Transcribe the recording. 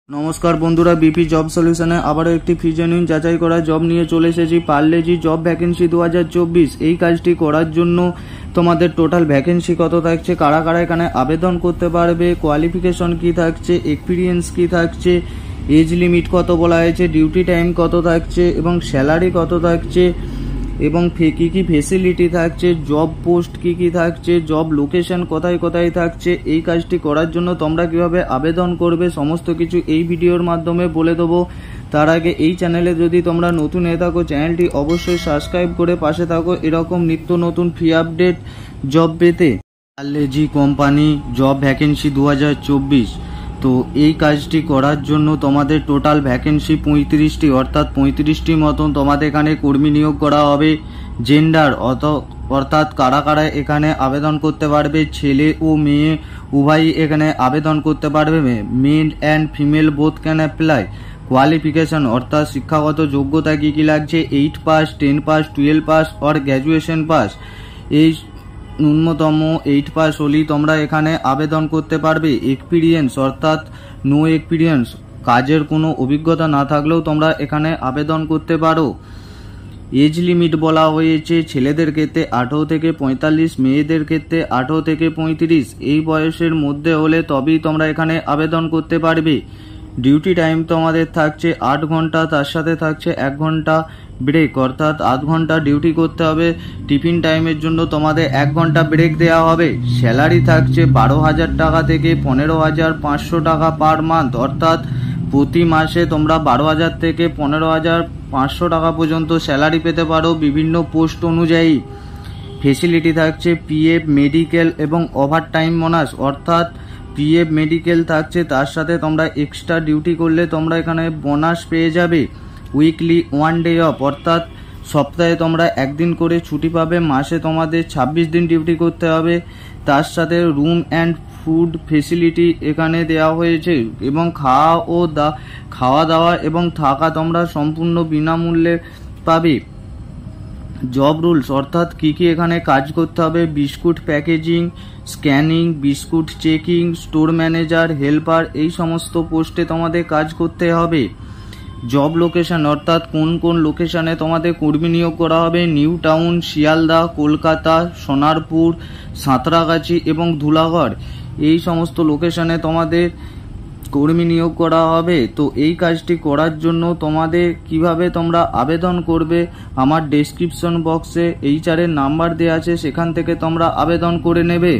নমস্কার বন্ধুরা, BP job সলিউশনে আবারও একটি ফি জেনুইন যাচাই করা জব নিয়ে চলে এসেছি। Parle-G job vacancy 2024। এই কাজটি করার জন্য তোমাদের টোটাল ভ্যাকেন্সি কত থাকছে, কারা কারা এখানে আবেদন করতে পারবে, কোয়ালিফিকেশন কি থাকছে, এক্সপিরিয়েন্স কি থাকছে, এজ লিমিট কত বলা হয়েছে, ডিউটি টাইম কত থাকছে এবং স্যালারি কত থাকছে এবং কী কী ফেসিলিটি থাকছে, জব পোস্ট কী কী থাকছে, জব লোকেশন কোথায় কোথায় থাকছে, এই কাজটি করার জন্য তোমরা কিভাবে আবেদন করবে সমস্ত কিছু এই ভিডিওর মাধ্যমে বলে দেবো। তার আগে এই চ্যানেলে যদি তোমরা নতুন হয়ে থাকো চ্যানেলটি অবশ্যই সাবস্ক্রাইব করে পাশে থাকো এরকম নিত্য নতুন ফ্রি আপডেট জব পেতে। Parle-G company job vacancy 2024। তো এই কাজটি করার জন্য তোমাদের টোটাল ভ্যাকেন্সি 35টি, অর্থাৎ 35টি মতন তোমাদের এখানে কর্মী নিয়োগ করা হবে। জেন্ডার অর্থাৎ কারা কারা এখানে আবেদন করতে পারবে, ছেলে ও মেয়ে উভয়ই এখানে আবেদন করতে পারবে। Male and female both can apply. Qualification অর্থাৎ শিক্ষাগত যোগ্যতা কী কী লাগছে, 8 pass, 10 pass, 12 pass or graduation pass. এই ন্যূনতম 8 পাস হলেই তোমরা এখানে আবেদন করতে পারবে। এক্সপিরিয়েন্স অর্থাৎ নো এক্সপিরিয়েন্স, কাজের কোনো অভিজ্ঞতা না থাকলেও তোমরা এখানে আবেদন করতে পারো। এজ লিমিট বলা হয়েছে ছেলেদের ক্ষেত্রে 18 থেকে 45, মেয়েদের ক্ষেত্রে 18 থেকে 35। এই বয়সের মধ্যে হলে তবেই তোমরা এখানে আবেদন করতে পারবে। ডিউটি টাইম তোমাদের থাকছে 8 ঘন্টা, তার সাথে থাকছে 1 ঘন্টা ব্রেক, অর্থাৎ 8 ঘন্টা ডিউটি করতে হবে। টিফিন টাইমের জন্য তোমাদের 1 ঘন্টা ব্রেক দেওয়া হবে। স্যালারি থাকছে 12,000 টাকা থেকে 15,500 টাকা পার মান্থ, অর্থাৎ প্রতি মাসে তোমরা 12,000 থেকে 15,500 টাকা পর্যন্ত স্যালারি পেতে পারো বিভিন্ন পোস্ট অনুযায়ী। ফেসিলিটি থাকছে পিএফ, মেডিকেল এবং ওভার টাইম বোনাস, অর্থাৎ পিএফ মেডিকেল থাকছে, তার সাথে তোমরা এক্সট্রা ডিউটি করলে তোমরা এখানে বোনাস পেয়ে যাবে। উইকলি 1 ডে অফ, অর্থাৎ সপ্তাহে তোমরা একদিন করে ছুটি পাবে। মাসে তোমাদের 26 দিন ডিউটি করতে হবে। তার সাথে রুম অ্যান্ড ফুড ফেসিলিটি এখানে দেওয়া হয়েছে এবং খাওয়া দাওয়া এবং থাকা তোমরা সম্পূর্ণ বিনামূল্যে পাবে। জব রুলস অর্থাৎ কী কী এখানে কাজ করতে হবে, biscuit packaging, scanning, biscuit checking, store manager, helper, এই সমস্ত পোস্টে তোমাদের কাজ করতে হবে। জব লোকেশন অর্থাৎ কোন কোন লোকেশনে তোমাদের কর্মী নিয়োগ করা হবে, নিউ টাউন, শিয়ালদা, কলকাতা, সোনারপুর, সাঁতরাগাছি এবং ধুলাগড়, এই সমস্ত লোকেশনে তোমাদের কর্মী নিয়োগ করা হবে। তো এই কাজটি করার জন্য তোমাদের কিভাবে তোমরা আবেদন করবে, আমার ডেসক্রিপশন বক্সে HR এর নাম্বার দেওয়া আছে, সেখান থেকে তোমরা আবেদন করে নেবে।